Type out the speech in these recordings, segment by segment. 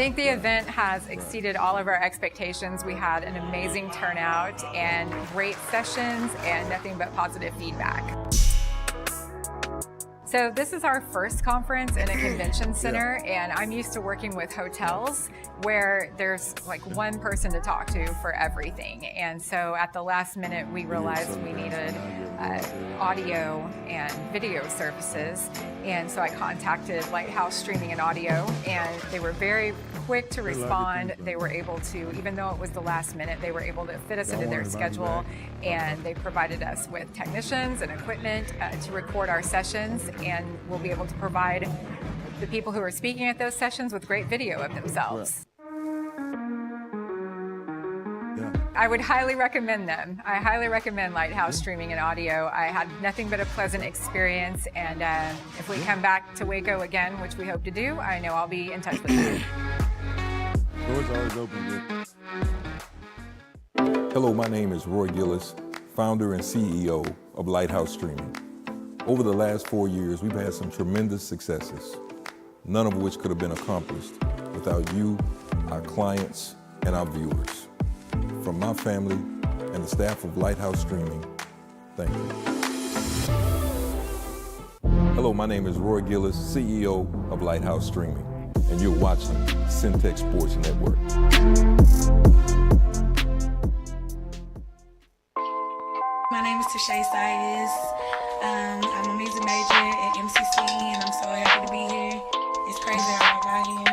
think the event has exceeded all of our expectations. We had an amazing turnout and great sessions and nothing but positive feedback. So this is our first conference in a convention center, and I'm used to working with hotels where there's like one person to talk to for everything. And so at the last minute, we realized we needed audio and video services. And so I contacted Lighthouse Streaming and Audio, and they were very quick to respond. They were able to, even though it was the last minute, they were able to fit us into their schedule, and they provided us with technicians and equipment to record our sessions, and we'll be able to provide the people who are speaking at those sessions with great video of themselves. I would highly recommend them. I highly recommend Lighthouse Streaming and Audio. I had nothing but a pleasant experience, and if we come back to Waco again, which we hope to do, I know I'll be in touch with them. Doors always open. Hello, my name is Roy Gillis, founder and CEO of Lighthouse Streaming. Over the last 4 years, we've had some tremendous successes, none of which could have been accomplished without you, our clients, and our viewers. From my family and the staff of Lighthouse Streaming, thank you. Hello, my name is Roy Gillis, CEO of Lighthouse Streaming, and you're watching Centex Sports Network. My name is Tashay Sayes. I'm a music major at MCC, and I'm so happy to be here. It's crazy how I got here.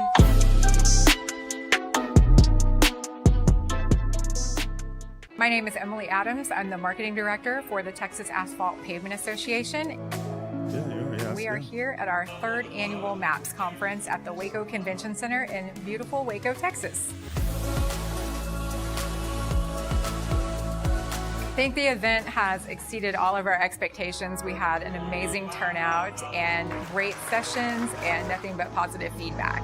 My name is Emily Adams. I'm the marketing director for the Texas Asphalt Pavement Association. We are here at our third annual MAPS conference at the Waco Convention Center in beautiful Waco, Texas. I think the event has exceeded all of our expectations. We had an amazing turnout and great sessions and nothing but positive feedback.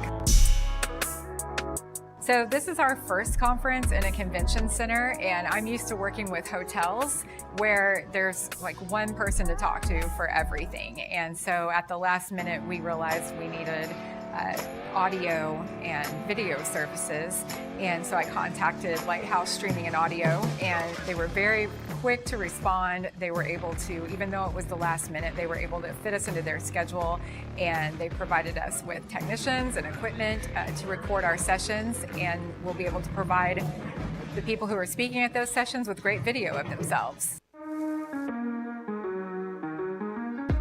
So this is our first conference in a convention center, and I'm used to working with hotels where there's like one person to talk to for everything. And so at the last minute, we realized we needed audio and video services. And so I contacted Lighthouse Streaming and Audio, and they were very quick to respond. They were able to, even though it was the last minute, they were able to fit us into their schedule, and they provided us with technicians and equipment to record our sessions, and we'll be able to provide the people who are speaking at those sessions with great video of themselves.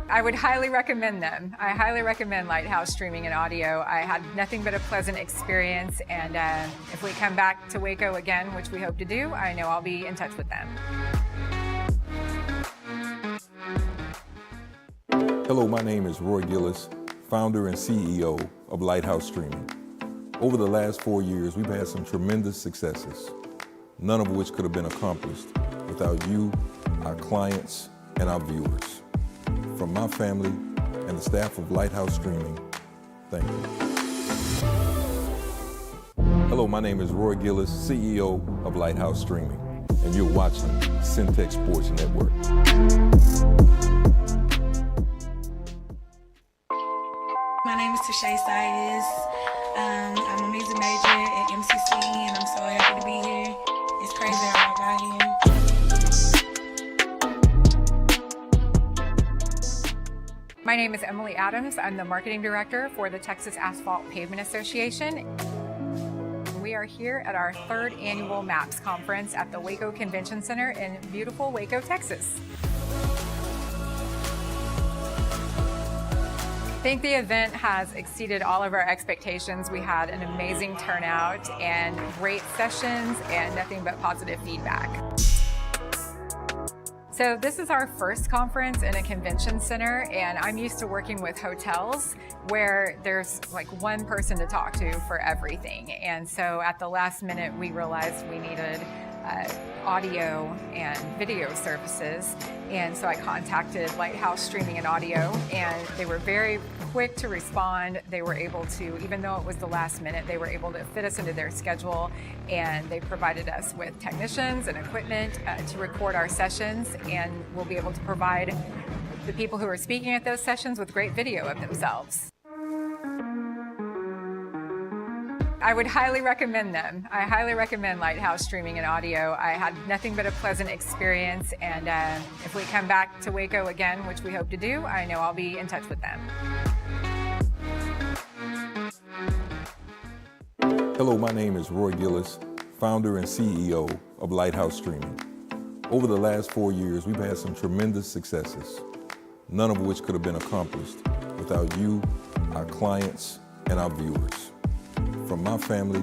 I would highly recommend them. I highly recommend Lighthouse Streaming and Audio. I had nothing but a pleasant experience, and if we come back to Waco again, which we hope to do, I know I'll be in touch with them. Hello, my name is Roy Gillis, founder and CEO of Lighthouse Streaming. Over the last 4 years, we've had some tremendous successes, none of which could have been accomplished without you, our clients, and our viewers. From my family and the staff of Lighthouse Streaming, thank you. Hello, my name is Roy Gillis, CEO of Lighthouse Streaming, and you're watching Centex Sports Network. My name is Tashay Sayes. I'm a music major at MCC, and I'm so happy to be here. It's crazy how I got here. My name is Emily Adams. I'm the marketing director for the Texas Asphalt Pavement Association. We are here at our third annual MAPS conference at the Waco Convention Center in beautiful Waco, Texas. I think the event has exceeded all of our expectations. We had an amazing turnout and great sessions and nothing but positive feedback. So this is our first conference in a convention center, and I'm used to working with hotels where there's like one person to talk to for everything. And so at the last minute, we realized we needed audio and video services. And so I contacted Lighthouse Streaming and Audio, and they were very quick to respond. They were able to, even though it was the last minute, they were able to fit us into their schedule, and they provided us with technicians and equipment to record our sessions, and we'll be able to provide the people who are speaking at those sessions with great video of themselves. I would highly recommend them. I highly recommend Lighthouse Streaming and Audio. I had nothing but a pleasant experience, and if we come back to Waco again, which we hope to do, I know I'll be in touch with them. Hello, my name is Roy Gillis, founder and CEO of Lighthouse Streaming. Over the last 4 years, we've had some tremendous successes, none of which could have been accomplished without you, our clients, and our viewers. From my family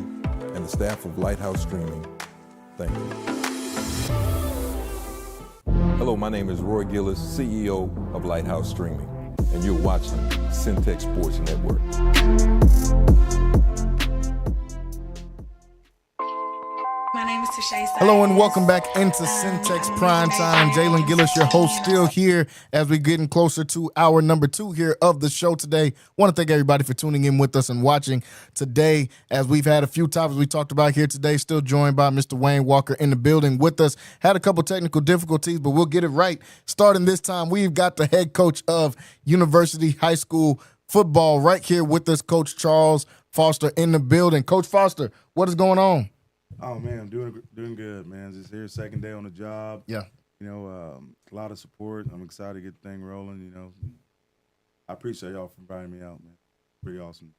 and the staff of Lighthouse Streaming, thank you. Hello, my name is Roy Gillis, CEO of Lighthouse Streaming, and you're watching Centex Sports Network. My name is Tashay. Hello and welcome back into Centex Primetime. Jalen, Gillis, your host, still here as we're getting closer to hour number 2 here of the show today. Want to thank everybody for tuning in with us and watching today, as we've had a few topics we talked about here today. Still joined by Mr. Wayne Walker in the building with us. Had a couple technical difficulties, but we'll get it right. Starting this time, we've got the head coach of University High School football right here with us, Coach Charles Foster in the building. Coach Foster, what is going on? Oh man, I'm doing good, man. Just here, second day on the job. Yeah. You know, a lot of support. I'm excited to get the thing rolling. You know, I appreciate y'all for inviting me out, man. Pretty awesome.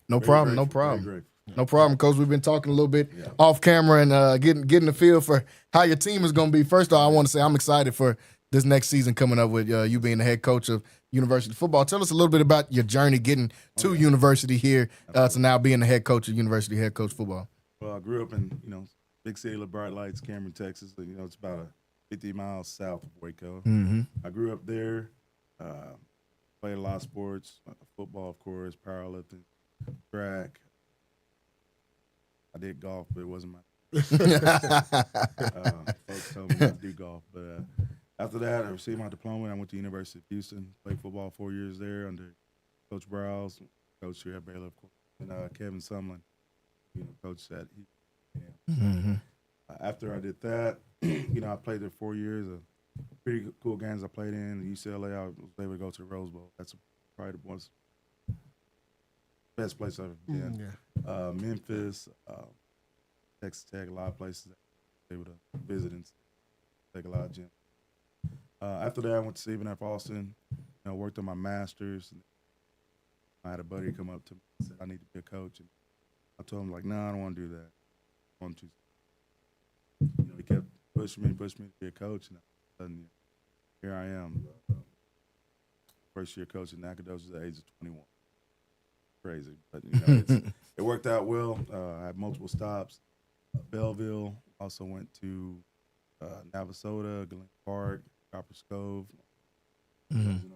No Very problem. grateful, No problem. very grateful. No problem, Coach. We've been talking a little bit off camera and getting the feel for how your team is going to be. First of all, I want to say I'm excited for this next season coming up with you being the head coach of University football. Tell us a little bit about your journey getting to University here to now being the head coach of University head coach football. Well, I grew up in, big city of Bright Lights, Cameron, Texas. It's about 50 miles south of Waco. Mm-hmm. I grew up there, played a lot of sports, football, of course, powerlifting, track. I did golf, but it wasn't my folks told me not to do golf. But after that, I received my diploma, and I went to University of Houston, played football 4 years there under Coach Browse, coach here at Baylor, of course, and Kevin Sumlin. Coach that after I did that, I played there 4 years. Pretty cool games I played in. UCLA, I was able to go to the Rose Bowl. That's probably the best place I've ever been. Memphis, Texas Tech, a lot of places I was able to visit and take a lot of gyms. After that, I went to Stephen F. Austin. Worked on my master's. I had a buddy come up to me and said, "I need to be a coach." And I told him, no, I don't want to do that. I want to. He kept pushing me to be a coach, and all of a sudden, here I am. First year coaching Nacogdoches at the age of 21. Crazy, but it worked out well. I had multiple stops. Belleville, also went to Navasota, Glen Park, Copper Cove. Mm-hmm.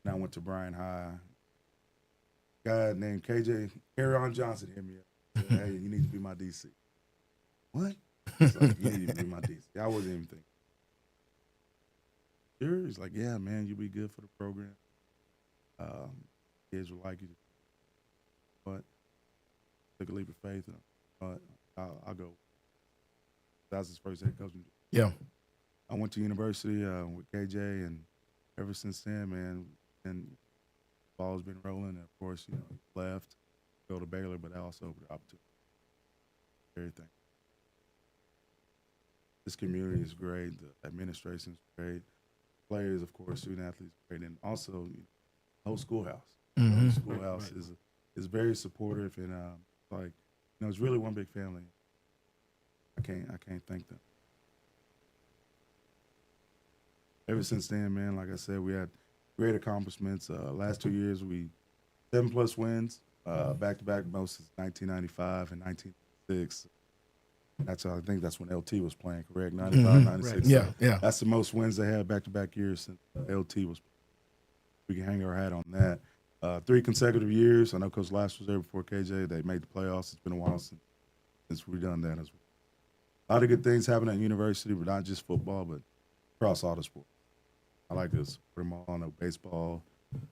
Now I went to Bryan High. Guy named KJ Aaron Johnson hit me up. Said, "Hey, you need to be my DC." What? It's like, "You need to be my DC." I wasn't even thinking. Sure? He's like, "Yeah, man, you'll be good for the program. Kids will like you." But took a leap of faith, and I'll go. That was his first head coaching. Yeah. I went to university with KJ, and ever since then, man, and ball's been rolling. And of course, left, go to Baylor, but I also opened the opportunity. Everything. This community is great. The administration is great. Players, of course, student athletes, great, and also the whole schoolhouse. Mm-hmm. The schoolhouse is very supportive, and it's really one big family. I can't thank them. Ever since then, man, like I said, we had great accomplishments. Last 2 years, 7+ wins, back-to-back most since 1995 and 1996. I think that's when LT was playing, correct? 95, 96. Right. Yeah, yeah. That's the most wins they had back-to-back years since LT was playing. We can hang our hat on that. 3 consecutive years. I know Coach Lash was there before KJ. They made the playoffs. It's been a while since we've done that as well. A lot of good things happen at university, but not just football, but across all the sports. I like to support them all. I know baseball.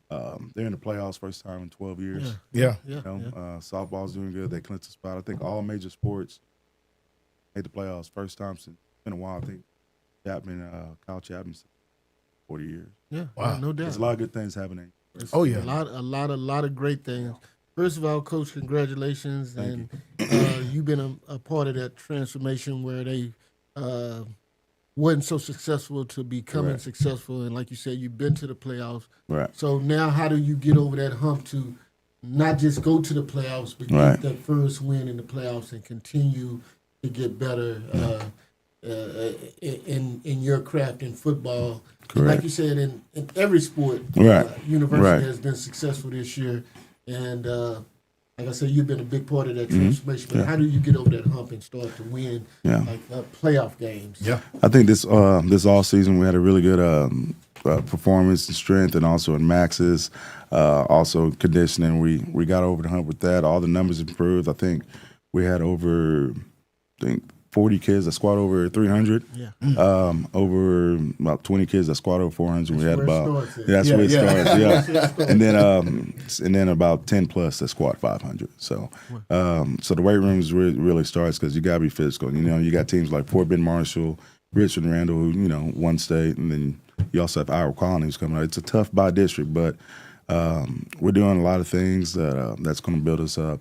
They're in the playoffs first time in 12 years. Yeah. Softball's doing good. They clinched a spot. I think all major sports made the playoffs first time since it's been a while. I think Kyle Chapman, 40 years. Yeah, Wow. no doubt. There's a lot of good things happening. Oh, yeah. A lot of great things. First of all, Coach, congratulations. Thank You've been a part of that transformation where they wasn't so successful to becoming Correct. successful. And like you said, you've been to the playoffs. Right. So now how do you get over that hump to not just go to the playoffs, but Right. get that first win in the playoffs and continue to get better in your craft in football? And like Correct. you said, in every sport, Right. University Right. has been successful this year. And like I said, you've been a big part of that transformation. But Yeah. how do you get over that hump and start to win Yeah. playoff games? Yeah. I think this off season we had a really good performance and strength, and also in maxes, also conditioning. We got over the hump with that. All the numbers improved. I think we had over 40 kids that squat over 300. Yeah. Over about 20 kids that squat over 400. We That's had where it about starts at. that's where it starts. That's where it Yeah, starts. and then about 10 plus that squat 500. So so the weight rooms really starts because you gotta be physical. You know, you got teams like Fort Bend Marshall, Richard and Randall, who won state, and then you also have Iowa Colony who's coming out. It's a tough by district, but we're doing a lot of things that's going to build us up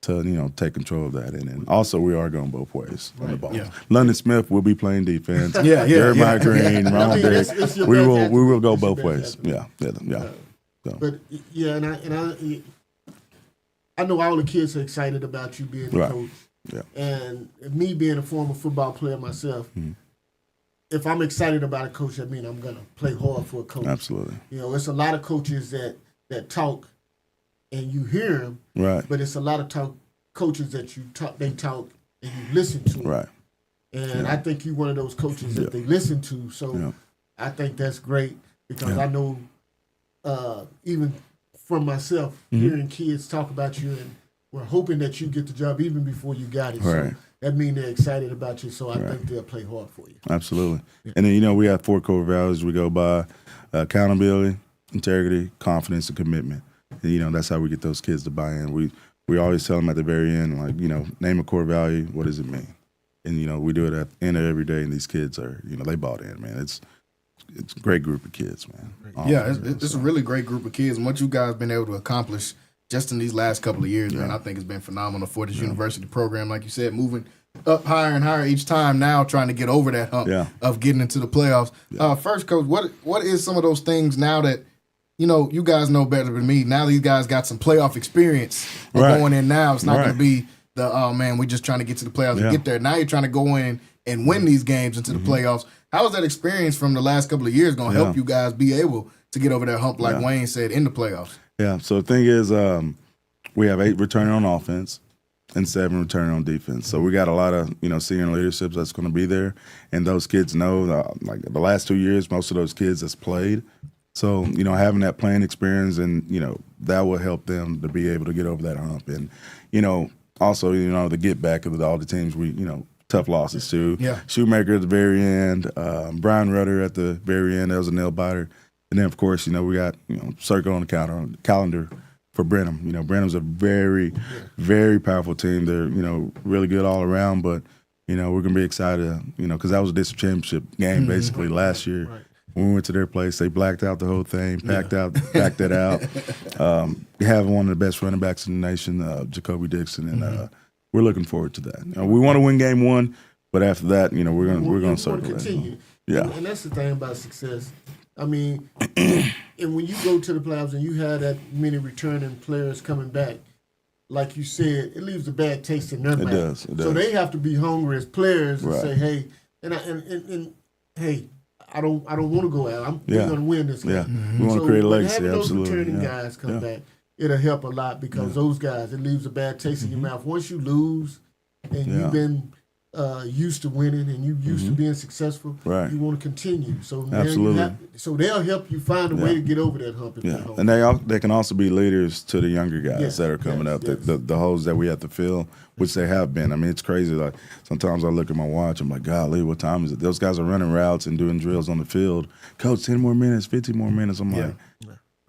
to take control of that, and also we are going both ways on the ball. Yeah. London Smith will be playing defense. Yeah. Jeremiah Green, Ron I mean, Dick. it's your We best will attribute. go It's your both best ways. attribute. Yeah. So, But yeah, I know all the kids are excited about you being the Right. coach. Yeah. And me being a former football player myself, if I'm excited about a coach, that means I'm gonna play hard for a coach. absolutely. It's a lot of coaches that talk, and you hear them, Right. but it's a lot of coaches that they talk and you listen to 'em. Right. And I think you're one of those coaches that Yeah. they listen to. So Yeah. I think that's great because Yeah. I know even from myself, hearing kids talk about you and we're hoping that you get the job even before you got it. Right. So that means they're excited about you. So I think they'll play hard for you. Absolutely. And then, we have 4 core values we go by: accountability, integrity, confidence, and commitment. And, that's how we get those kids to buy in. We always tell them at the very end, like, name a core value. What does it mean? And, we do it at the end of every day, and these kids are, they bought in, man. It's a great group of kids, man. Yeah, it's a really great group of kids, and what you guys been able to accomplish just in these last couple of years, man, I think it's been phenomenal for this university program. Like you said, moving up higher and higher each time now, trying to get over that hump of getting into the playoffs. First, Coach, what is some of those things now that, you guys know better than me. Now these guys got some playoff experience going in now. It's not going to be we're just trying to get to the playoffs and get there. Now you're trying to go in and win these games into the playoffs. How is that experience from the last couple of years going to help you guys be able to get over that hump, like Wayne said, in the playoffs? Yeah. So the thing is, we have 8 returning on offense and 7 returning on defense. So we got a lot of senior leadership that's going to be there, and those kids know like the last 2 years, most of those kids has played. So having that playing experience and that will help them to be able to get over that hump, and also the get back of all the teams we tough losses too. Yeah. Shoemaker at the very end, Brian Rudder at the very end. That was a nail biter. And then, of course, we got, Circle on the calendar for Brenham. Brenham's a very, very powerful team. They're, really good all around. But, we're going to be excited, because that was a district championship game basically last year. Right. When we went to their place, they blacked out the whole thing, backed that out. We have one of the best running backs in the nation, Jacoby Dixon, and we're looking forward to that. We want to win game 1, but after that, we're going to circle continue. that. Yeah. And that's the thing about success. I mean, and when you go to the playoffs and you have that many returning players coming back, like you said, it leaves a bad taste in their mouth. It does. So they have to be hungry as players and Right. say, hey, and hey, I don't want to go out. We're going to win this game. Yeah. We want to create a legacy. Having those Absolutely. returning Yeah. guys come back, it'll help a lot because those guys, it leaves a bad taste in your mouth. Once you lose and you've been used to winning and you used to being successful, Right. you want to continue. So now Absolutely. so they'll help you find a way to get over that hump. Yeah, and they can also be leaders to the younger guys that are coming up, the holes that we have to fill, which they have been. I mean, it's crazy. Like sometimes I look at my watch, I'm like, golly, what time is it? Those guys are running routes and doing drills on the field. Coach, 10 more minutes, 15 more minutes. I'm like,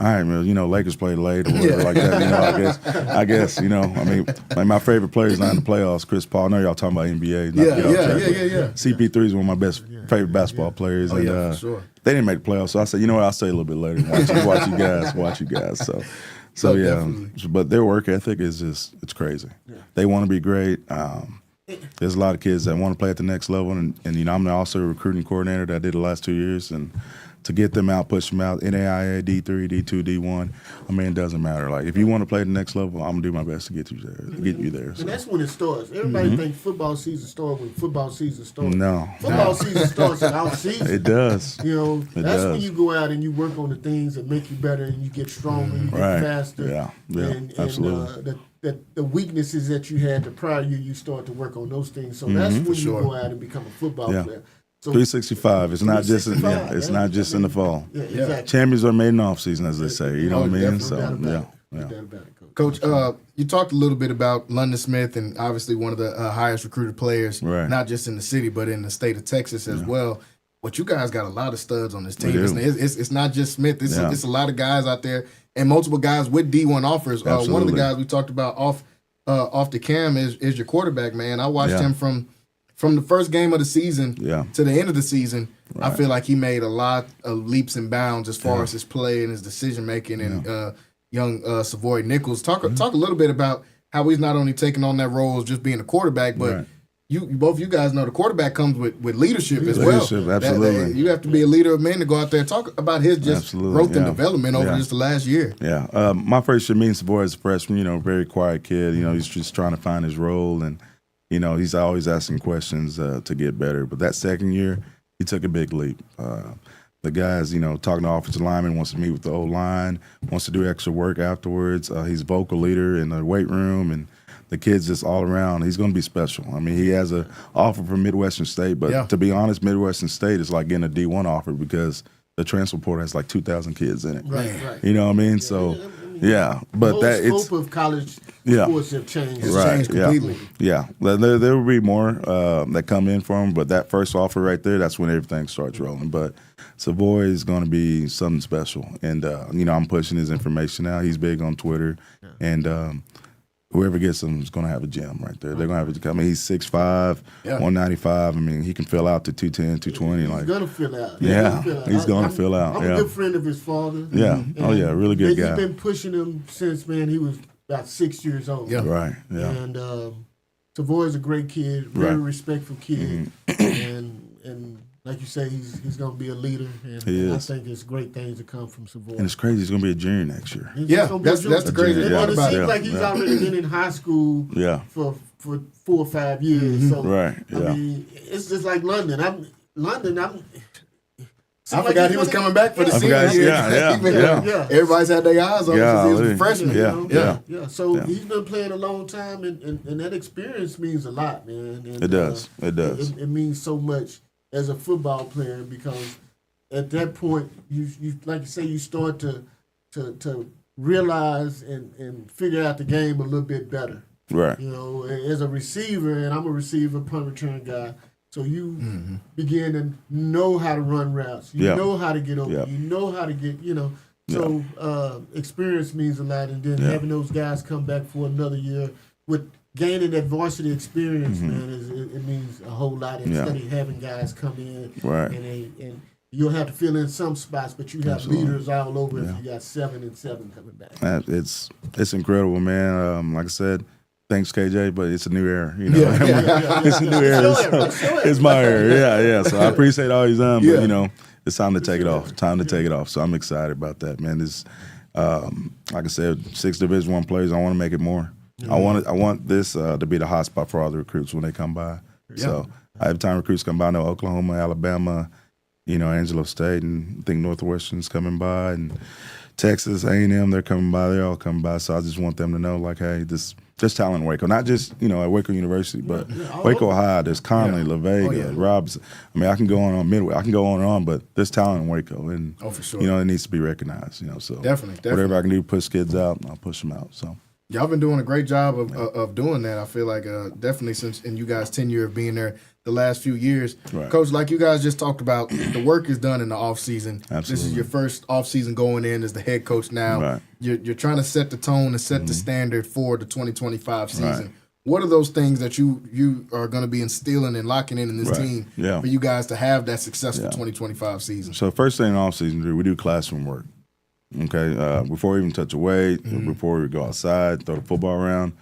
all right, man, Lakers played late or whatever like that. I guess, I mean, like my favorite player is not in the playoffs, Chris Paul. I know y'all talking about NBA. Yeah. CP3 is one of my best favorite basketball players. Oh, and for sure. They didn't make the playoffs, so I said, you know what, I'll stay a little bit later. Watch you guys. So So No, yeah, definitely. but their work ethic is it's crazy. They want to be great. There's a lot of kids that want to play at the next level, and I'm also a recruiting coordinator that I did the last 2 years, and to get them out, push them out, NAIA, D3, D2, D1. I mean, it doesn't matter. Like if you want to play at the next level, I'm gonna do my best to get you there. So. And that's when it starts. Everybody thinks football season starts when football season starts. No, Football season starts in our season. it does. That's when you go out and you work on the things that make you better, and you get stronger, you get Right. faster. Yeah, and absolutely. The weaknesses that you had the prior year, you start to work on those things. So that's when you go out and become a football player. So 365. It's not just in, 365, it's not just in the fall. Yeah, exactly. Champions are made in the off season, as they say. You know what I mean? Definitely. So No doubt yeah. about it. No doubt about it, Coach, you talked a little bit about London Smith, and obviously one of the highest recruited players, Right. not just in the city, but in the state of Texas as well. But you guys got a lot of studs on this team. We do. It's not just Smith. It's a lot of guys out there, and multiple guys with D1 offers. One of the Absolutely. guys we talked about off the cam is your quarterback, man. I watched Yeah. him from the first game of the season Yeah. to the end of the season. I feel like he made a lot of leaps and bounds as far as his play and his decision making. And young Savoy Nichols, talk a little bit about how he's not only taking on that role as just being a quarterback, but Right. both you guys know the quarterback comes with leadership as Leadership, well. absolutely. You have to be a leader of men to go out there and talk about his just Absolutely, growth and yeah. development over Yeah. just the last year. Yeah. My first year meeting Savoy as a freshman, very quiet kid. He's just trying to find his role, and he's always asking questions to get better. But that second year, he took a big leap. The guys, talking to offensive lineman, wants to meet with the O-line, wants to do extra work afterwards. He's a vocal leader in the weight room, and the kids just all around. He's going to be special. I mean, he has an offer from Midwestern State, but to be honest, Midwestern State is like getting a D1 offer because the transfer portal has like 2,000 kids in it. Right. You know what I mean? So, but the whole it's scope of college Yeah. sports have changed. It's changed completely. Yeah. There will be more that come in from him, but that first offer right there, that's when everything starts rolling. But Savoy is going to be something special, and I'm pushing his information out. He's big on Twitter, and whoever gets him is going to have a gem right there. They're going to have he's 6'5", 195. I mean, he can fill out to 210, 220. He's gonna fill out. He's going to fill out. I'm a good friend of his father. Yeah. Oh, yeah, really good guy. He's been pushing him since, he was about 6 years old. Yeah. Right, yeah. And Savoy's a great kid, very respectful kid, and like you say, he's going to be a leader, and He I is. think it's great things to come from Savoy. And it's crazy. He's going to be a junior next year. He's Yeah, gonna be a that's the junior. crazy part And it about seems it. like he's already been in high school for 4 or 5 years. So Right, I yeah. mean, it's just like London. I forgot he was coming back for the I senior forgot, year. yeah. Everybody's had their eyes on him since he was a freshman. Yeah. So he's been playing a long time, and that experience means a lot, man. And, It does. It does. It means so much as a football player because at that point, you like you say, you start to realize and figure out the game a little bit better. Right. As a receiver, and I'm a receiver, punt return guy. So you begin to know how to run routes. You know how to get over. Yeah. You know how to get, So experience means a lot. And then having those guys come back for another year with gaining that varsity experience, man, it means a whole lot. Instead of having guys come in Right. and you'll have to fill in some spots, but you have leaders all over if you got 7 and 7 coming back. It's incredible, man. Like I said, thanks KJ, but it's a new era. It's a new era. So it's my era. Yeah. So I appreciate all he's done, but it's time to take it off. Time to take it off. So I'm excited about that, man. This, like I said, 6 Division I players. I want to make it more. I want this to be the hot spot for all the recruits when they come by. So every time recruits come by, I know Oklahoma, Alabama, Angelo State, and I think Northwestern's coming by, and Texas, A&M, they're coming by. They're all coming by. So I just want them to know, like, hey, there's talent in Waco. Not just, at Waco University, but Waco High, there's Conley, La Vega, Robinson. I mean, I can go on Midway. I can go on and on, but there's talent in Waco. And, for sure. It needs to be recognized, So Definitely. whatever I can do to push kids out, I'll push them out. So Y'all been doing a great job of doing that. I feel like definitely since in you guys' tenure of being there the last few years. Right. Coach, like you guys just talked about, the work is done in the off season. Absolutely. This is your first off season going in as the head coach now. Right. You're trying to set the tone and set the standard for the 2025 season. Right. What are those things that you are going to be instilling and locking in this team for you guys to have that successful 2025 season? So first thing in off season, we do classroom work. Okay, before we even touch a weight, before we go outside, throw the football around,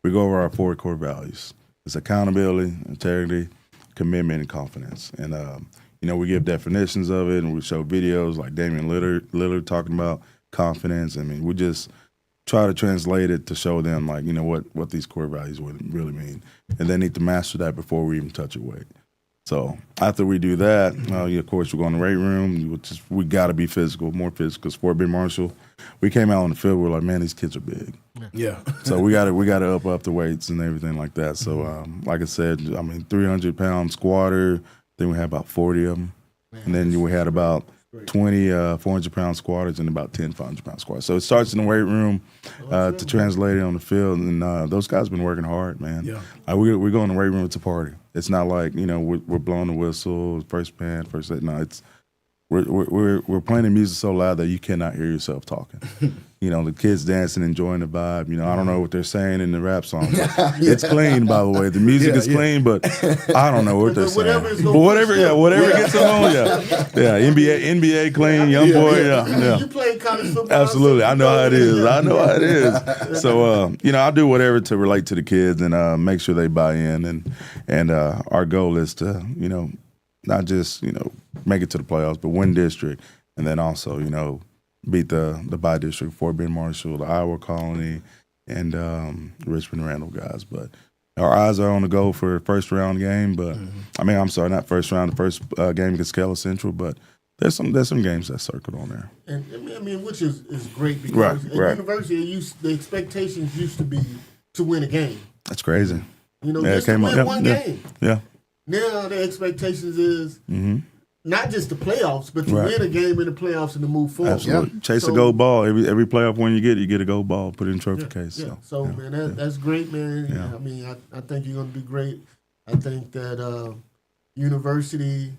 we go over our 4 core values. It's accountability, integrity, commitment, and confidence. And we give definitions of it, and we show videos like Damian Lillard talking about confidence. I mean, we just try to translate it to show them, like, what these core values would really mean. And they need to master that before we even touch a weight. So after we do that, of course, we go in the weight room. We got to be physical, more physical. Because Fort Bend Marshall, we came out on the field, we're like, man, these kids are big. Yeah. So we got to up the weights and everything like that. So like I said, 300-pound squatter. Then we had about 40 of them. And then we had about 20 400-pound squatters and about 10 500-pound squatters. So it starts in the weight room to translate it on the field. And those guys been working hard, man. Yeah. We go in the weight room, it's a party. It's not like, we're blowing the whistle, first band, first set. No, it's we're playing the music so loud that you cannot hear yourself talking. The kids dancing, enjoying the vibe. I don't know what they're saying in the rap song. It's clean, by the way. The music is clean, but I don't know what they're saying. But whatever gets them on, yeah. NBA clean, young boy, yeah. You play college football. Absolutely, I know how it is. So, I'll do whatever to relate to the kids and make sure they buy in. And our goal is to, not just, make it to the playoffs, but win district, and then also, beat the by district, Fort Bend Marshall, the Iowa Colony, and Richmond Randall guys. But our eyes are on the goal for the first round game. But I'm sorry, not first round, the first game against Keller Central. But there's some games that circled on there. And which is great because at university the expectations used to be to win a game. That's crazy. Just to win one game. Yeah. Now the expectations is not just the playoffs, but to win a game in the playoffs and to move forward. Absolutely. Yeah. Chase a gold ball. Every playoff win you get a gold ball, put it in trophy case. Yeah. So man, that's great, man. Yeah. I think you're going to do great. I think that university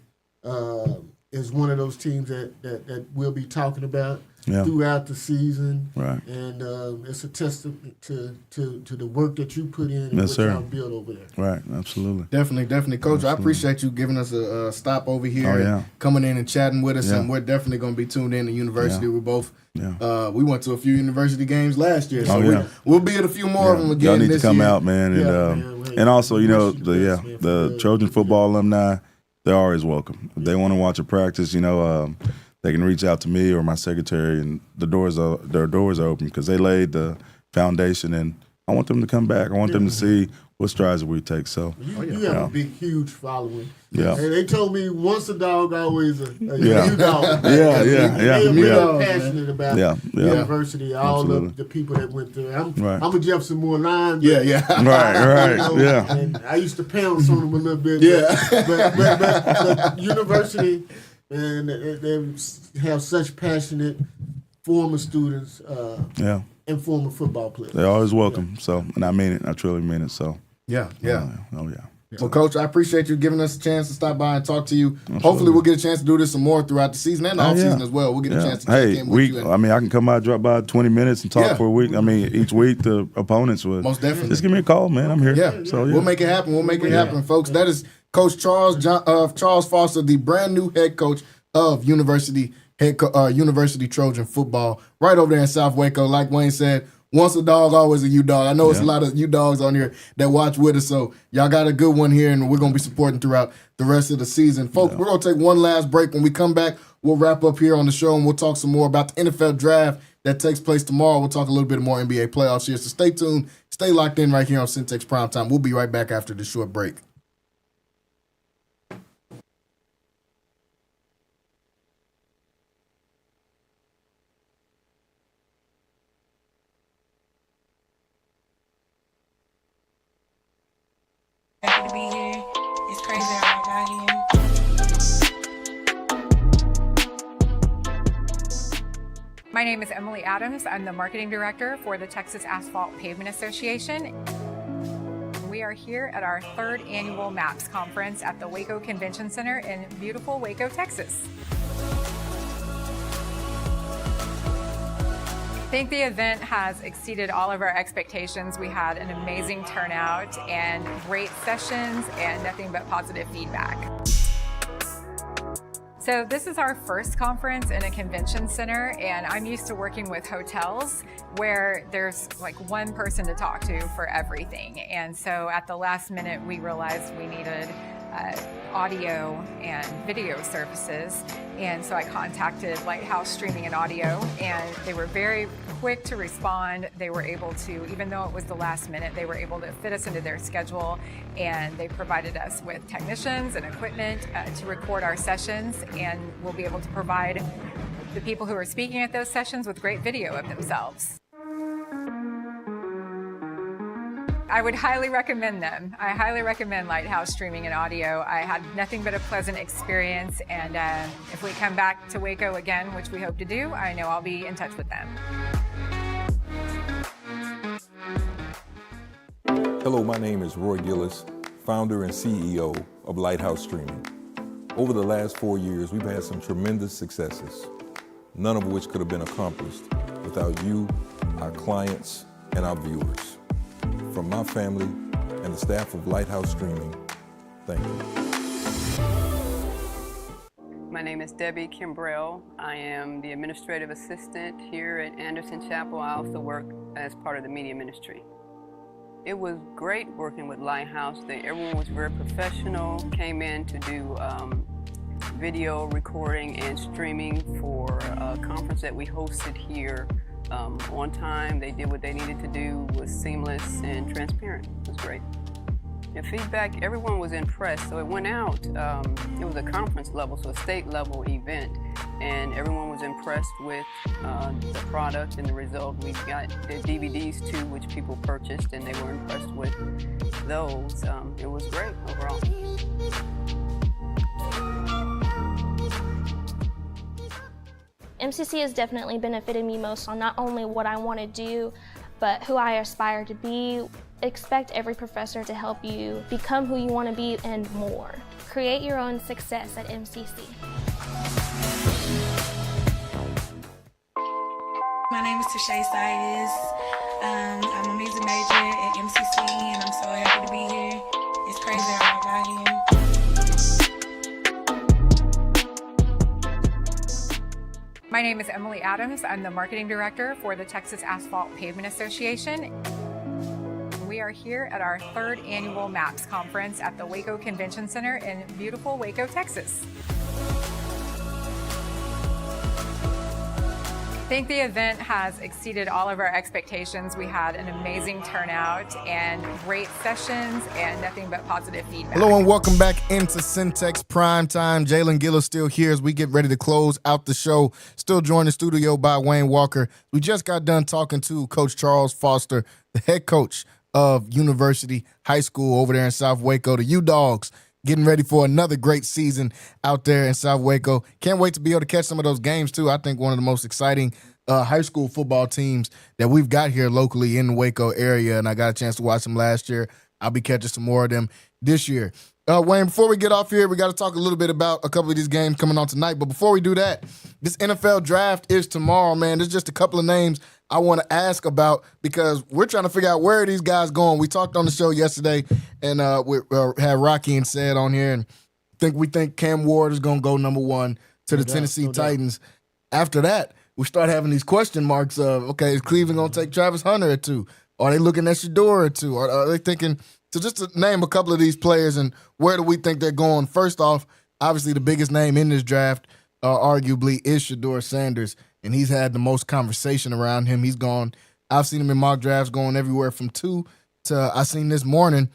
is one of those teams that we'll be talking about throughout the season. Right. And it's a testament to the work that you put in and what y'all build over there. Right, absolutely. Definitely. Coach, I appreciate you giving us a stop over here and coming in and chatting with us, and we're definitely going to be tuned in to university. We're both we went to a few university games last year, so we'll be at a few more of them again. Y'all need this to come year. out, man. And also, the Trojan football alumni, they're always welcome. If they want to watch a practice, they can reach out to me or my secretary, and their doors are open because they laid the foundation, and I want them to come back. I want them to see what strides we take. So you have a huge following. Yeah. And they told me once a dog, always a new dog. Yeah. They are really passionate about university. Absolutely. All of the people that went there. I'm a Jefferson Moore line. Right. And I used to pounce on them a little bit. But university. And they have such passionate former students and former football players. They're always welcome. So, and I mean it. I truly mean it. So, yeah. Oh, yeah. Well, Coach, I appreciate you giving us a chance to stop by and talk to you. Absolutely. Hopefully, we'll get a chance to do this some more throughout the season and the offseason as well. We'll get a chance to check in with you. I can come by, drop by 20 minutes and talk for a week. Each week the opponents would. Most definitely. Just give me a call, man. I'm here. Yeah. So we'll make it happen. We'll make it happen, folks. That is Coach Charles Foster, the brand new head coach of University Trojan football, right over there in South Waco. Like Wayne said, once a dog, always a U-Dog. I know it's a lot of U-Dogs on here that watch with us, so y'all got a good one here, and we're going to be supporting throughout the rest of the season. Folks, we're going to take one last break. When we come back, we'll wrap up here on the show, and we'll talk some more about the NFL draft that takes place tomorrow. We'll talk a little bit more NBA playoffs here, so stay tuned. Stay locked in right here on Centex Primetime. We'll be right back after this short break. Happy to be here. It's crazy how I got here. My name is Emily Adams. I'm the marketing director for the Texas Asphalt Pavement Association. We are here at our 3rd annual MAPS conference at the Waco Convention Center in beautiful Waco, Texas. I think the event has exceeded all of our expectations. We had an amazing turnout and great sessions and nothing but positive feedback. So this is our first conference in a convention center, and I'm used to working with hotels where there's like one person to talk to for everything. And so at the last minute, we realized we needed audio and video services. And so I contacted Lighthouse Streaming and Audio, and they were very quick to respond. They were able to, even though it was the last minute, they were able to fit us into their schedule, and they provided us with technicians and equipment to record our sessions, and we'll be able to provide the people who are speaking at those sessions with great video of themselves. I would highly recommend them. I highly recommend Lighthouse Streaming and Audio. I had nothing but a pleasant experience, and if we come back to Waco again, which we hope to do, I know I'll be in touch with them. Hello, my name is Roy Gillis, founder and CEO of Lighthouse Streaming. Over the last 4 years, we've had some tremendous successes, none of which could have been accomplished without you, our clients, and our viewers. From my family and the staff of Lighthouse Streaming, thank you. My name is Debbie Kimbrell. I am the administrative assistant here at Anderson Chapel. I also work as part of the media ministry. It was great working with Lighthouse. Everyone was very professional, came in to do video recording and streaming for a conference that we hosted here on time. They did what they needed to do, was seamless and transparent. It was great. And feedback, everyone was impressed. So it went out, it was a conference level, so a state level event, and everyone was impressed with the product and the result. We got the DVDs too, which people purchased, and they were impressed with those. It was great overall. MCC has definitely benefited me most on not only what I want to do, but who I aspire to be. Expect every professor to help you become who you want to be and more. Create your own success at MCC. My name is Tashay Saitis. I'm a music major at MCC, and I'm so happy to be here. It's crazy how I got here. My name is Emily Adams. I'm the marketing director for the Texas Asphalt Pavement Association. We are here at our 3rd annual MAPS conference at the Waco Convention Center in beautiful Waco, Texas. I think the event has exceeded all of our expectations. We had an amazing turnout and great sessions and nothing but positive feedback. Hello and welcome back into Centex Primetime. Jalen Gillis still here as we get ready to close out the show. Still joined in the studio by Wayne Walker. We just got done talking to Coach Charles Foster, the head coach of University High School over there in South Waco, the U-Dogs. Getting ready for another great season out there in South Waco. Can't wait to be able to catch some of those games, too. I think one of the most exciting high school football teams that we've got here locally in the Waco area, and I got a chance to watch them last year. I'll be catching some more of them this year. Wayne, before we get off here, we got to talk a little bit about a couple of these games coming on tonight. But before we do that, this NFL draft is tomorrow, man. There's just a couple of names I want to ask about because we're trying to figure out where are these guys going. We talked on the show yesterday, and we had Rocky and said on here, and we think Cam Ward is going to go number 1 to the Tennessee Titans. After that, we start having these question marks of, okay, is Cleveland going to take Travis Hunter at 2? Are they looking at Shador at 2? Are they thinking – so just to name a couple of these players and where do we think they're going? First off, obviously the biggest name in this draft arguably is Shador Sanders, and he's had the most conversation around him. He's gone – I've seen him in mock drafts going everywhere from 2 to I seen this morning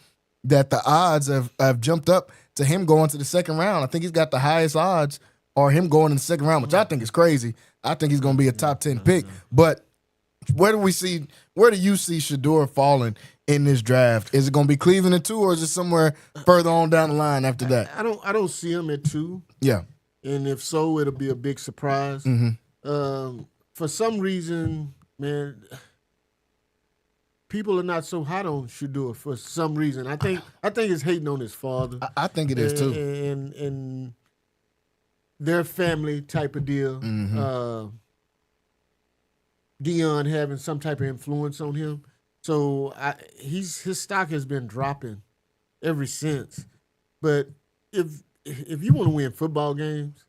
that the odds have jumped up to him going to the second round. I think he's got the highest odds or him going in the second round, which I think is crazy. I think he's going to be a top 10 pick. But where do you see Shador falling in this draft? Is it going to be Cleveland at 2, or is it somewhere further on down the line after that? I don't see him at 2. Yeah. And if so, it'll be a big surprise. Mm-hmm. For some reason, man, people are not so hot on Shador for some reason. I think it's hating on his father. I think it is too. And their family type of deal. Mm-hmm. Dion having some type of influence on him. So his stock has been dropping ever since. But if you want to win football games,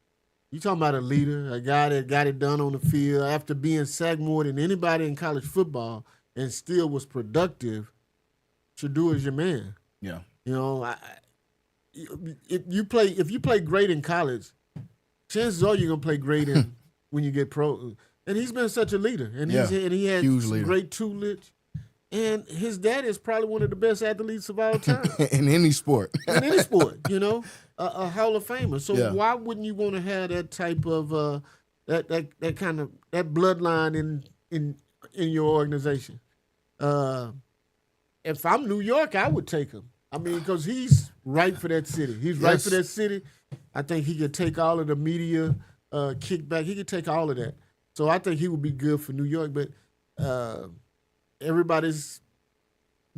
You talking about a leader, a guy that got it done on the field after being sacked more than anybody in college football and still was productive. Shador is your man. Yeah. You know, if you play great in college, chances are you're gonna play great in when you get pro. And he's been such a leader, and he had Huge some leader. great tutelage. And his dad is probably one of the best athletes of all time In any sport. in any sport. You know, a Hall of Famer. So Yeah. why wouldn't you want to have that type of that kind of that bloodline in your organization? If I'm New York, I would take him. I mean, because he's right for that city. He's right Yes. for that city. I think he could take all of the media kickback. He could take all of that. So I think he would be good for New York. But the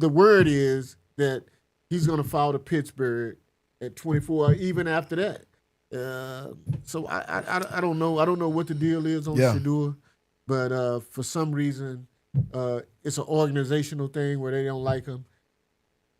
word is that he's going to fall to Pittsburgh at 24, even after that. So I don't know. I don't know what the deal is on Shador, but for some reason, it's an organizational thing where they don't like him.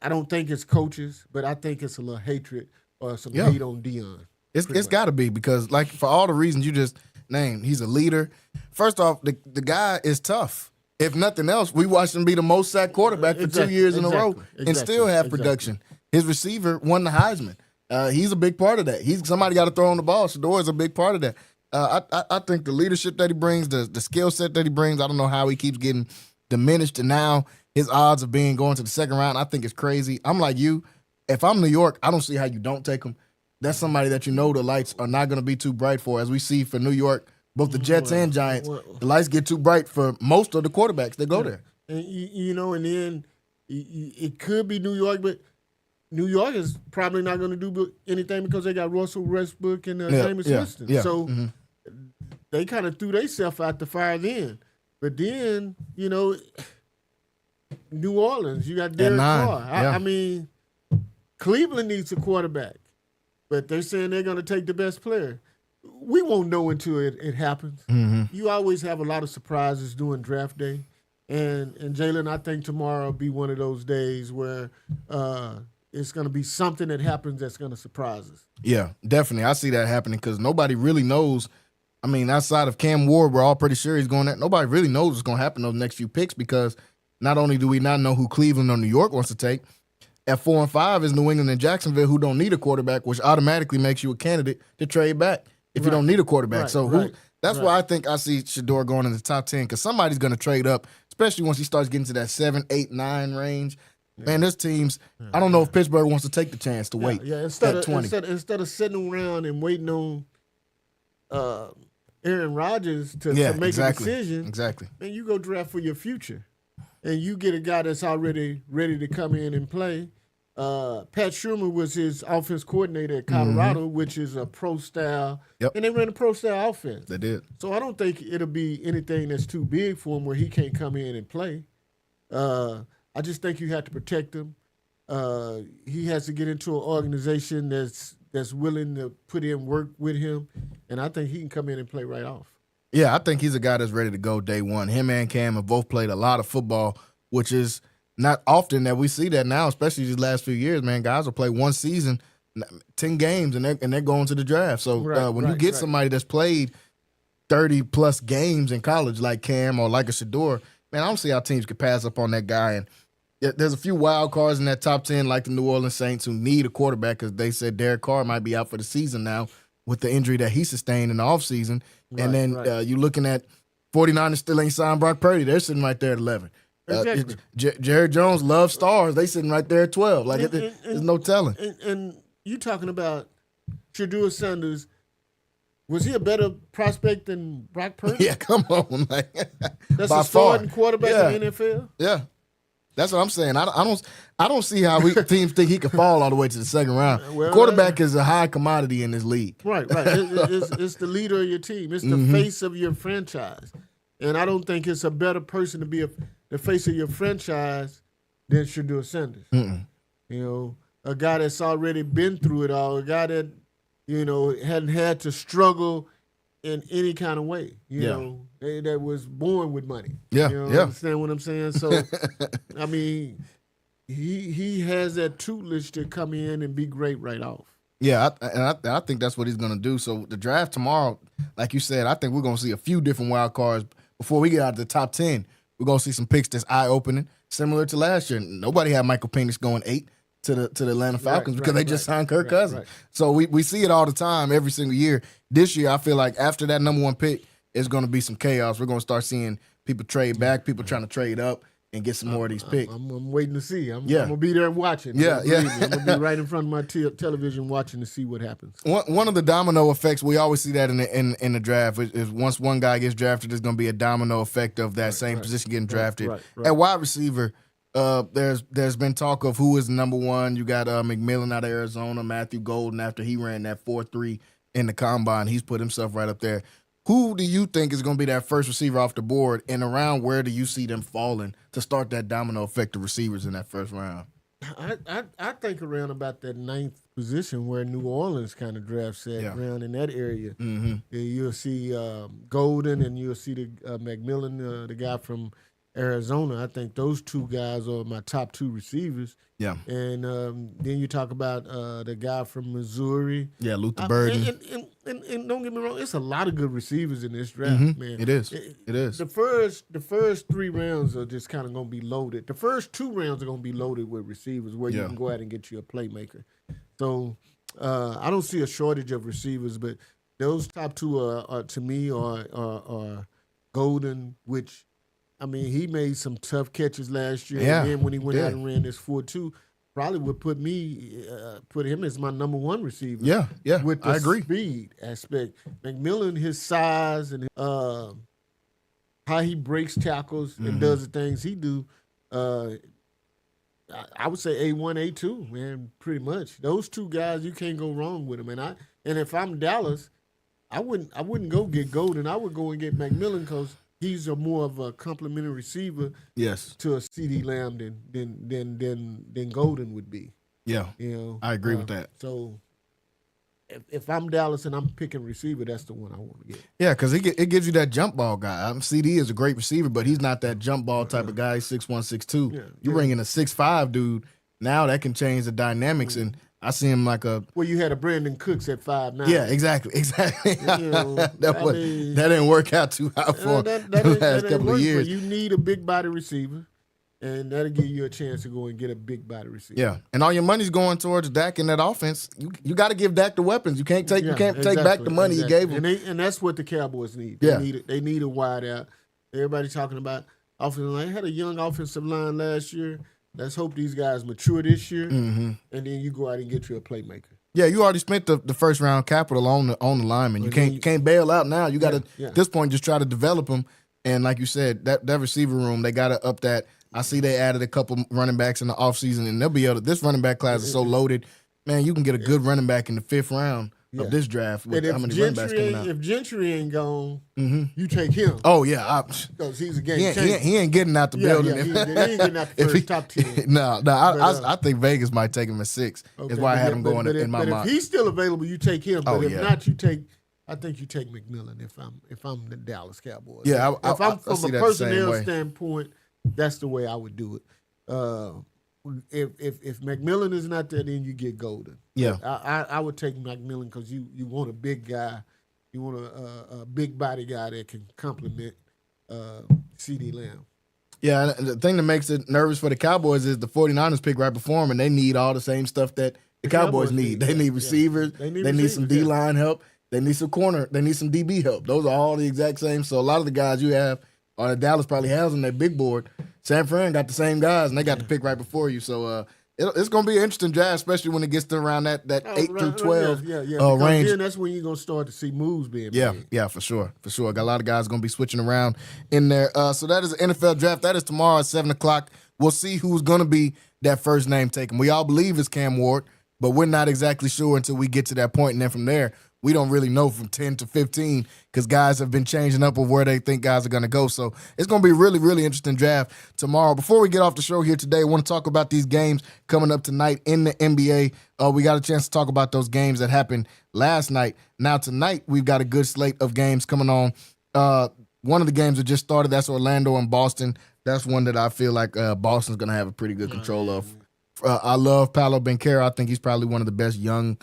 I don't think it's coaches, but I think it's a little hatred or some hate on Dion. It's got to be because, like, for all the reasons you just named, he's a leader. First off, the guy is tough. If nothing else, we watched him be the most sacked quarterback for 2 years in a row and still have production. His receiver won the Heisman. He's a big part of that. Somebody got to throw on the ball. Shador is a big part of that. I think the leadership that he brings, the skill set that he brings, I don't know how he keeps getting diminished, and now his odds of going to the second round, I think it's crazy. I'm like you. If I'm New York, I don't see how you don't take him. That's somebody that you know the lights are not going to be too bright for, as we see for New York, both the Jets and Giants. The lights get too bright for most of the quarterbacks that go there. And and then it could be New York, but New York is probably not going to do anything because they got Russell Westbrook and Jameis Winston. Yeah. So they kind of threw themselves out the fire then. But then, New Orleans, you got Derek Carr. I mean, Cleveland needs a quarterback, but they're saying they're going to take the best player. We won't know until it happens. Mm-hmm. You always have a lot of surprises during draft day. And Jalen, I think tomorrow will be one of those days where it's going to be something that happens that's going to surprise us. Yeah, definitely. I see that happening because nobody really knows. I mean, outside of Cam Ward, we're all pretty sure he's going there. Nobody really knows what's going to happen those next few picks because not only do we not know who Cleveland or New York wants to take, at 4 and 5 is New England and Jacksonville, who don't need a quarterback, which automatically makes you a candidate to trade back if you don't need a quarterback. That's why I think I see Shador going in the top 10 because somebody's going to trade up, especially once he starts getting to that 7, 8, 9 range. Yeah. Man, there's teams. I don't know if Pittsburgh wants to take the chance to wait. Instead at 20. Instead of sitting around and waiting on Aaron Rodgers to make a decision. Exactly. Man, you go draft for your future, and you get a guy that's already ready to come in and play. Pat Shermer was his offense coordinator at Colorado, which is a pro style, and they ran a pro style offense. They did. So I don't think it'll be anything that's too big for him where he can't come in and play. I just think you have to protect him. He has to get into an organization that's willing to put in work with him, and I think he can come in and play right off. Yeah, I think he's a guy that's ready to go day one. Him and Cam have both played a lot of football, which is not often that we see that now, especially these last few years, man. Guys will play one season, 10 games, and they're going to the draft. So when you get somebody that's played 30-plus games in college like Cam or like a Shador, man, I don't see how teams could pass up on that guy. And there's a few wild cards in that top 10, like the New Orleans Saints, who need a quarterback because they said Derek Carr might be out for the season now with the injury that he sustained in the offseason. And then you're looking at 49ers still ain't signed Brock Purdy. They're sitting right there at 11. Exactly. Jared Jones loves stars. They sitting right there at 12. Like there's no telling. And you talking about Shador Sanders. Was he a better prospect than Brock Purdy? Yeah, come on. Like, that's a starting quarterback in the NFL? Yeah. That's what I'm saying. I don't see how teams think he could fall all the way to the second round. Quarterback is a high commodity in this league. Right. It's the leader of your team. It's the face of your franchise. And I don't think it's a better person to be the face of your franchise than Shador Sanders. Mm-mm. You know, a guy that's already been through it all, a guy that, hadn't had to struggle in any kind of way, you know, that was born with money. Yeah, you know, understand what I'm saying? So, I mean, he has that tutelage to come in and be great right off. Yeah, I think that's what he's going to do. So the draft tomorrow, like you said, I think we're going to see a few different wild cards before we get out of the top 10. We're going to see some picks that's eye-opening, similar to last year. Nobody had Michael Penix going 8 to the Atlanta Falcons because they just signed Kirk Cousins. Right. So we see it all the time, every single year. This year, I feel like after that number 1 pick, it's going to be some chaos. We're going to start seeing people trade back, people trying to trade up and get some more of these picks. I'm waiting to see. I'm going to be there watching. Yeah. I'm going to be right in front of my television watching to see what happens. One of the domino effects, we always see that in the draft, is once one guy gets drafted, there's going to be a domino effect of that same position getting drafted. Right. At wide receiver, there's been talk of who is number 1. You got McMillan out of Arizona, Matthew Golden after he ran that 4.3 in the combine. He's put himself right up there. Who do you think is going to be that first receiver off the board, and around where do you see them falling to start that domino effect of receivers in that first round? I think around about that 9th position where New Orleans kind of drafts at, around in that area. Mm-hmm. You'll see Golden and you'll see the McMillan, the guy from Arizona. I think those 2 guys are my top 2 receivers. Yeah. And then you talk about the guy from Missouri. Yeah, Luther Burden. And don't get me wrong, it's a lot of good receivers in this draft, man. It is. It is. The first 3 rounds are just kind of going to be loaded. The first 2 rounds are going to be loaded with receivers where you can go out and get you a playmaker. So I don't see a shortage of receivers, but those top 2 are to me are Golden, which I mean, he made some tough catches last year. Yeah, and then when he went out and ran this 4.2, probably would put him as my number 1 receiver. Yeah, with the I agree. Speed aspect. McMillan, his size and how he breaks tackles and does the things he do, I would say A1, A2, man, pretty much. Those 2 guys, you can't go wrong with them. And if I'm Dallas, I wouldn't go get Golden. I would go and get McMillan because he's more of a complimentary receiver to a CD Lamb than Golden would be. Yeah, you know, I agree with that. So if I'm Dallas and I'm picking receiver, that's the one I want to get. Yeah, because it gives you that jump ball guy. CD is a great receiver, but he's not that jump ball type of guy. He's 6'1", 6'2". You bring in a 6'5" dude, now that can change the dynamics. And I see him like a... Well, you had a Brandon Cooks at 5'9". Yeah, exactly. You know, that didn't work out too hot for the last couple of years. You need a big body receiver, and that'll give you a chance to go and get a big body receiver. Yeah, and all your money's going towards Dak in that offense. You got to give Dak the weapons. You can't take take back the money he gave him. And that's what the Cowboys need. They need a wide out. Everybody talking about offensive line. They had a young offensive line last year. Let's hope these guys mature this year, and then you go out and get you a playmaker. Yeah, you already spent the first round capital on the lineman. You can't bail out now. You got to at this point just try to develop them. And like you said, that receiver room, they got to up that. I see they added a couple running backs in the offseason, and they'll be able to. This running back class is so loaded, man. You can get a good running back in the 5th round of this draft with how many running backs coming out. If Gentry ain't gone, you take him. Oh yeah, because he's a game changer. He ain't getting out the building. He ain't getting out the first top 10. No, I think Vegas might take him at 6. That's why I had him going in my mind. But if he's still available, you take him. But if not, I think you take McMillan if I'm the Dallas Cowboys. Yeah, if I'm from a personnel standpoint, that's the way I would do it. If McMillan is not there, then you get Golden. Yeah, I would take McMillan because you want a big guy, you want a big body guy that can complement CD Lamb. Yeah, and the thing that makes it nervous for the Cowboys is the 49ers pick right before them, and they need all the same stuff that the Cowboys need. They need receivers. They need some D-line help. They need some corner. They need some DB help. Those are all the exact same. So a lot of the guys you have, or that Dallas probably has on their big board, San Fran got the same guys, and they got the pick right before you. So it's going to be an interesting draft, especially when it gets to around that 8 through 12 range. Then that's when you're going to start to see moves being made. Yeah, for sure. Got a lot of guys going to be switching around in there. So that is the NFL draft. That is tomorrow at 7 o'clock. We'll see who's going to be that first name taken. We all believe it's Cam Ward, but we're not exactly sure until we get to that point, and then from there, we don't really know from 10 to 15 because guys have been changing up of where they think guys are going to go. So it's going to be a really, really interesting draft tomorrow. Before we get off the show here today, I want to talk about these games coming up tonight in the NBA. We got a chance to talk about those games that happened last night. Now tonight, we've got a good slate of games coming on. One of the games that just started, that's Orlando and Boston. That's one that I feel like Boston's going to have a pretty good control of. I love Paolo Banchero. I think he's probably one of the best young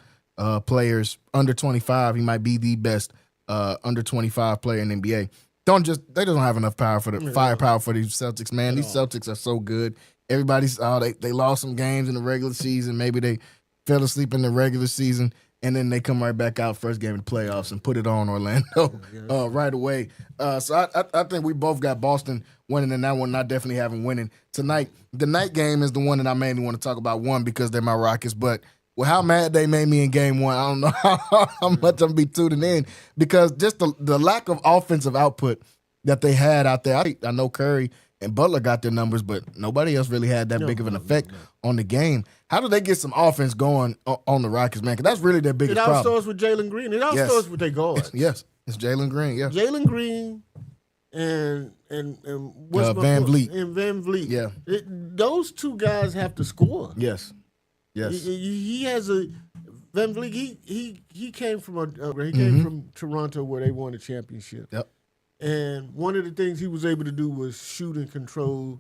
players under 25. He might be the best under 25 player in the NBA. They don't have enough firepower for these Celtics, man. These Celtics are so good. Everybody's they lost some games in the regular season. Maybe they fell asleep in the regular season, and then they come right back out first game of the playoffs and put it on Orlando right away. So I think we both got Boston winning in that one. I definitely have them winning tonight. The night game is the one that I mainly want to talk about. One, because they're my Rockets, but with how mad they made me in game one, I don't know how much I'm be tuning in, because just the lack of offensive output that they had out there. I know Curry and Butler got their numbers, but nobody else really had that big of an effect on the game. How do they get some offense going on the Rockets, man? Because that's really their biggest problem. It all starts with Jalen Green. It all starts with their guards. Yes, it's Jalen Green. Yeah, Jalen Green and what's Van Vliet. And Van Vliet. Yeah, those two guys have to score. Yes. He has a Van Vliet. He came from from Toronto, where they won a championship. Yep. And one of the things he was able to do was shoot and control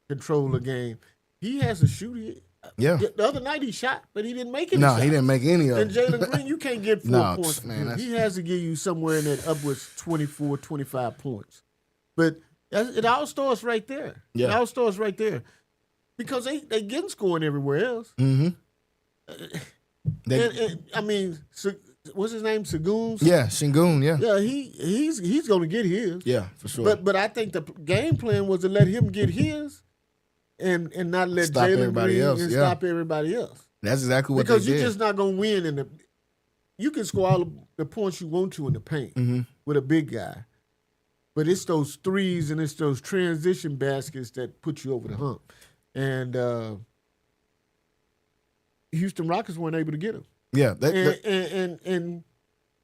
the game. He has a shoot. Yeah. The other night he shot, but he didn't make any. No, he didn't make any of it. And them. Jalen Green, you can't get 4 points. Man, he has to give you somewhere in that upwards 24, 25 points. But it all starts right there. Yeah. It all starts right there. Because they getting scoring everywhere else. Mm-hmm. What's his name? Sagoon? Yeah, Shingun, yeah. Yeah, he's going to get his. Yeah, for sure. But I think the game plan was to let him get his and not let stop Jalen everybody Green else. and Yeah. stop everybody else. That's exactly what Because they did. you're just not going to win you can score all of the points you want to in the paint with a big guy. But it's those threes and it's those transition baskets that put you over the hump. And Houston Rockets weren't able to get him. Yeah. And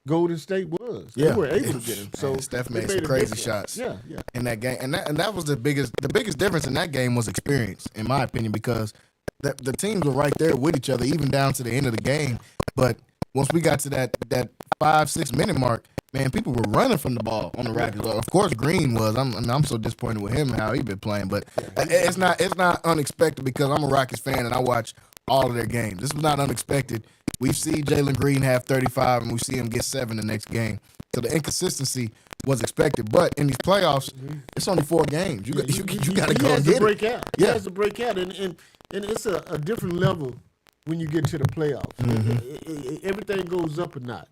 Golden State was. Yeah. They were able to get him. So Steph made some crazy shots in that game. And that was the biggest difference in that game was experience, in my opinion, because the teams were right there with each other, even down to the end of the game. But once we got to that 5-6 minute mark, man, people were running from the ball on the Rockets. Well, of course, Green was. I'm so disappointed with him and how he been playing. But it's not unexpected, because I'm a Rockets fan and I watch all of their games. This was not unexpected. We see Jalen Green have 35 and we see him get 7 the next game. So the inconsistency was expected. But in these playoffs, it's only 4 games. You got to go and get break it. Out. He has to break out, and it's a different level when you get to the playoffs. Everything goes up a notch.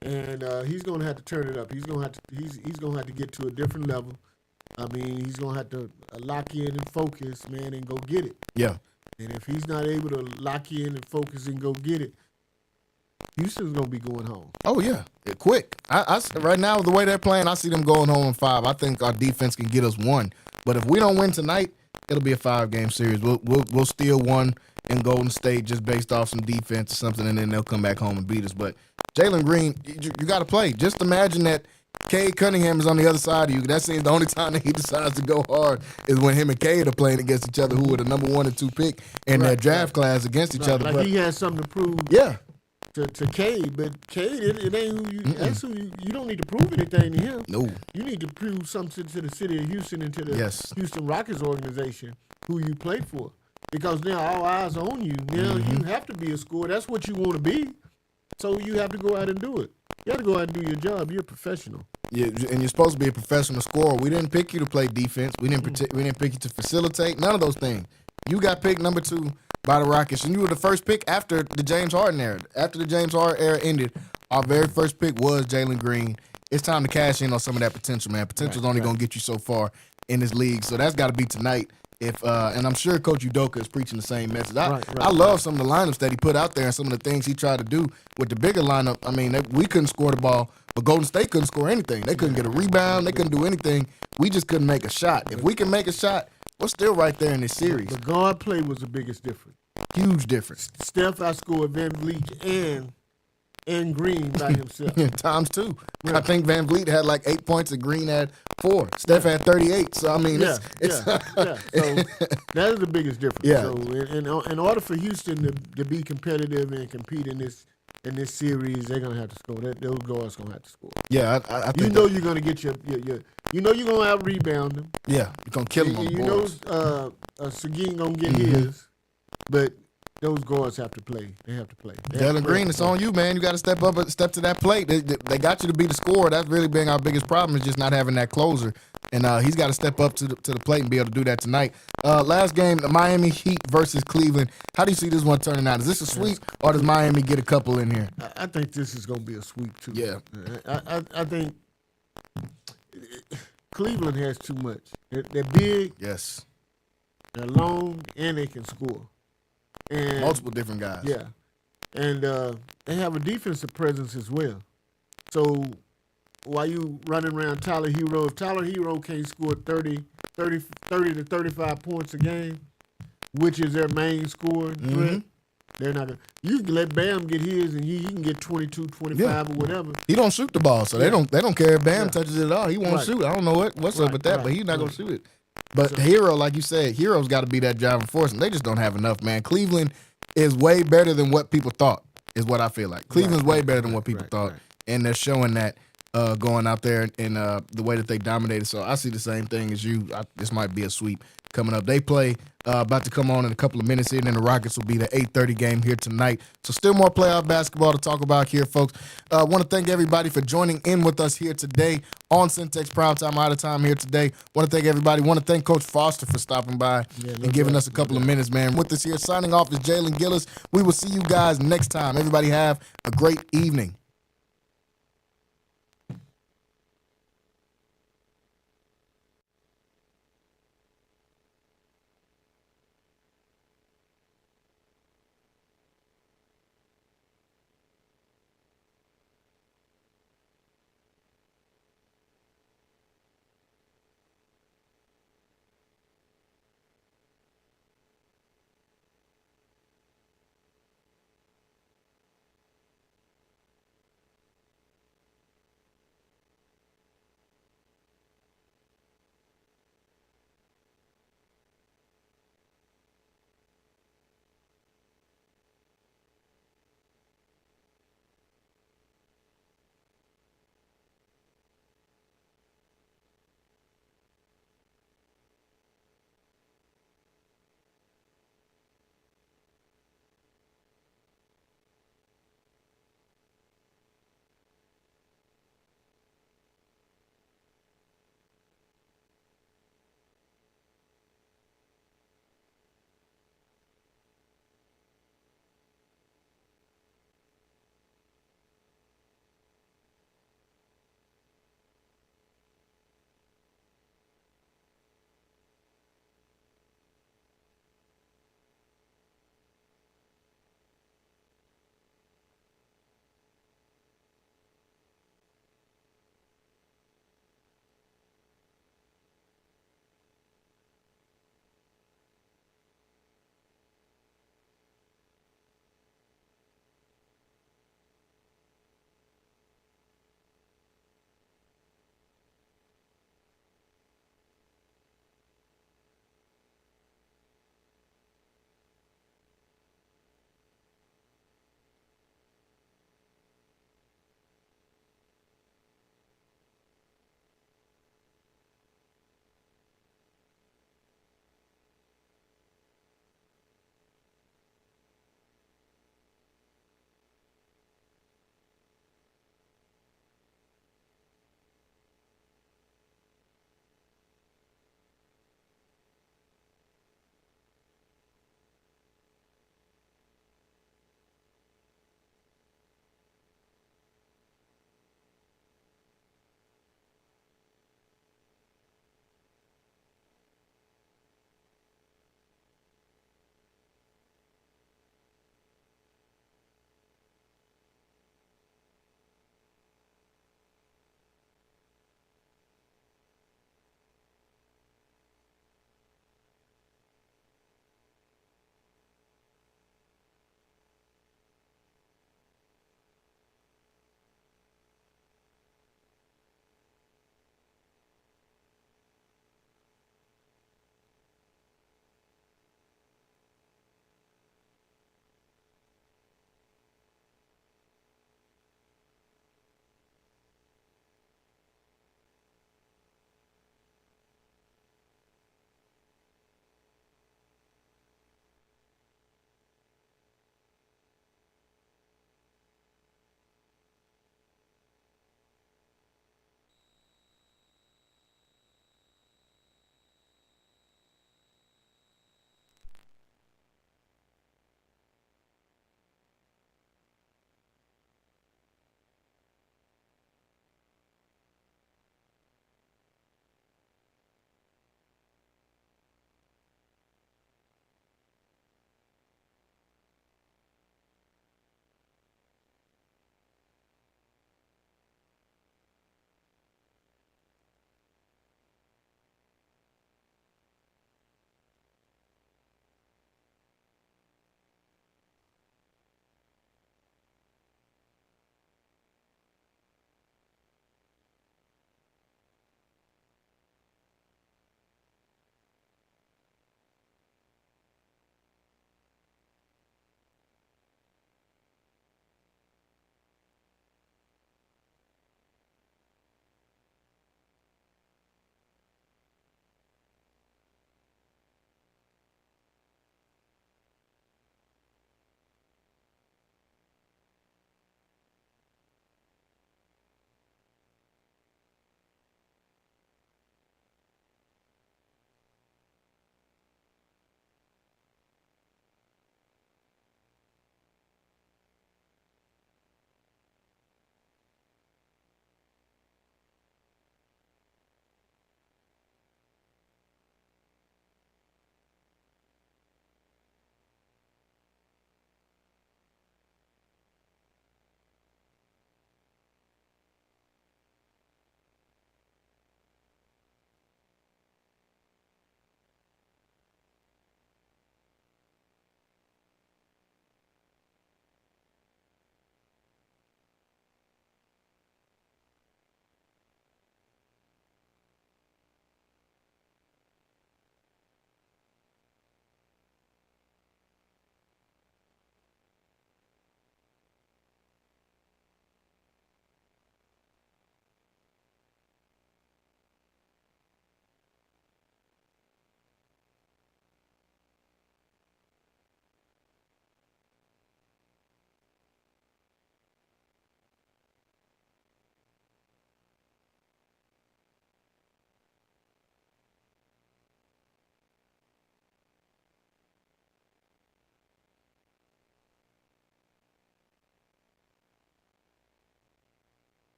And he's going to have to turn it up. He's going to have to get to a different level. I mean, he's going to have to lock in and focus, man, and go get it. Yeah. And if he's not able to lock in and focus and go get it, Houston's going to be going home. Oh, yeah. Quick. I right now, the way they're playing, I see them going home in 5. I think our defense can get us 1. But if we don't win tonight, it'll be a 5-game series. We'll steal 1 in Golden State just based off some defense or something, and then they'll come back home and beat us. But Jalen Green, you got to play. Just imagine that Cade Cunningham is on the other side of you. That seems the only time that he decides to go hard is when him and Cade are playing against each other, who are the number 1 and 2 pick in their draft class against each other. Like but he has something to prove. Yeah. To Cade, but Cade, it ain't who you. That's who you don't need to prove anything to him. No, you need to prove something to the city of Houston and to the Houston Rockets organization, who you play for. Because now all eyes are on you. Now you have to be a scorer. That's what you want to be. So you have to go out and do it. You have to go out and do your job. You're a professional. Yeah, and you're supposed to be a professional scorer. We didn't pick you to play defense. We didn't pick you to facilitate. None of those things. You got picked number 2 by the Rockets, and you were the first pick after the James Harden era. After the James Harden era ended, our very first pick was Jalen Green. It's time to cash in on some of that potential, man. Potential's only going to get you so far in this league, so that's got to be tonight. And I'm sure Coach Udoka is preaching the same message. I love some of the lineups that he put out there and some of the things he tried to do with the bigger lineup. I mean, we couldn't score the ball, but Golden State couldn't score anything. They couldn't get a rebound. They couldn't do anything. We just couldn't make a shot. If we can make a shot, we're still right there in this series. The guard play was the biggest difference. Huge difference. Steph outscored Van Vliet and Green by himself. Times 2. Yeah. I think Van Vliet had like 8 points and Green had 4. Steph had 38. So, I mean, So that is the biggest difference. Yeah. So in order for Houston to be competitive and compete in this series, they're going to have to score. Those guards going to have to score. Yeah, I think you're going to get your you know you're going to out rebound them. Yeah, you're going to kill them on the boards. Seguin going to get his. But those guards have to play. They have to play. Jalen Green, it's on you, man. You got to step up, step to that plate. They got you to be the scorer. That's really been our biggest problem, is just not having that closer. And he's got to step up to the plate and be able to do that tonight. Last game, the Miami Heat versus Cleveland. How do you see this one turning out? Is this a sweep, or does Miami get a couple in here? I think this is going to be a sweep too. Yeah. I think Cleveland has too much. They're big. Yes. They're long, and they can score. And Multiple different guys. Yeah. And they have a defensive presence as well. So while you running around Tyler Hero, if Tyler Hero can't score 30 to 35 points a game, which is their main scoring threat, they're not going to. You can let Bam get his, and he can get 22, 25 or whatever. He don't shoot the ball, so they don't care if Bam touches it at all. He won't shoot. I don't know what's up with that, but he's not going to shoot it. But Hero, like you said, Hero's got to be that driving force, and they just don't have enough, man. Cleveland is way better than what people thought, is what I feel like. Cleveland's way better than what people thought, and they're showing that going out there and the way that they dominated. So I see the same thing as you. This might be a sweep coming up. They play about to come on in a couple of minutes here, and then the Rockets will be the 8:30 game here tonight. So still more playoff basketball to talk about here, folks. I want to thank everybody for joining in with us here today on Centex Primetime. Out of time here today. Want to thank everybody. Want to thank Coach Foster for stopping by and giving us a couple of minutes, man. With us here, signing off is Jalen Gillis. We will see you guys next time. Everybody have a great evening.